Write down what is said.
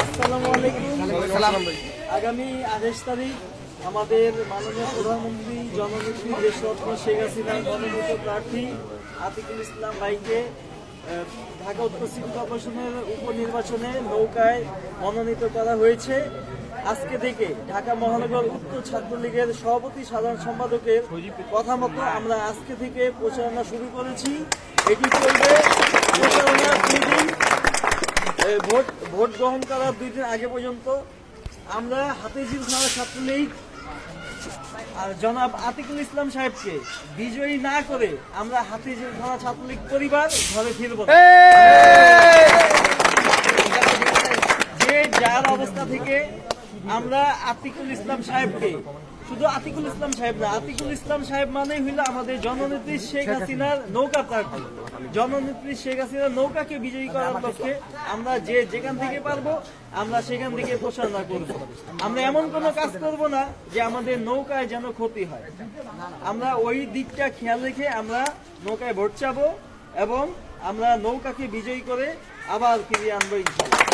আসসালামু আলাইকুম। আগামী 28 তারিখ আমাদের মাননীয় প্রধানমন্ত্রী জননেত্রী দেশরত্ন শেখ হাসিনার মনোনীত প্রার্থী আতিকুল ইসলাম ভাইকে ঢাকা উত্তর সিটি কর্পোরেশনের উপনির্বাচনে নৌকায় মনোনীত করা হয়েছে। আজকে থেকে ঢাকা মহানগর উত্তর ছাত্রলীগের সভাপতি সাধারণ সম্পাদকের কথা মতো আমরা আজকে থেকে প্রচারণা শুরু করেছি। এটি চলবে প্রচারণা 2 দিন, ভোট গ্রহণ করার 2 দিন আগে পর্যন্ত। আমরা হাতিঝিল থানা ছাত্রলীগ আর জনাব আতিকুল ইসলাম সাহেবকে বিজয়ী না করে আমরা হাতিঝিল থানা ছাত্রলীগ পরিবার ঘরে ফিরব। যে যার অবস্থা থেকে আমরা আতিকুল ইসলাম সাহেবকে, শুধু আতিকুল ইসলাম সাহেব না, আতিকুল ইসলাম সাহেব মানেই হইল আমাদের জননেত্রী শেখ হাসিনার নৌকা প্রার্থী। জননেত্রী শেখ হাসিনার নৌকাকে বিজয়ী করার লক্ষ্যে আমরা যেখান থেকে পারবো আমরা সেখান থেকে প্রচারণা করব। আমরা এমন কোনো কাজ করব না যে আমাদের নৌকায় যেন ক্ষতি হয়। আমরা ওই দিকটা খেয়াল রেখে আমরা নৌকায় ভোট চাবো এবং আমরা নৌকাকে বিজয়ী করে আবার ফিরিয়ে আনবো ইনশাআল্লাহ।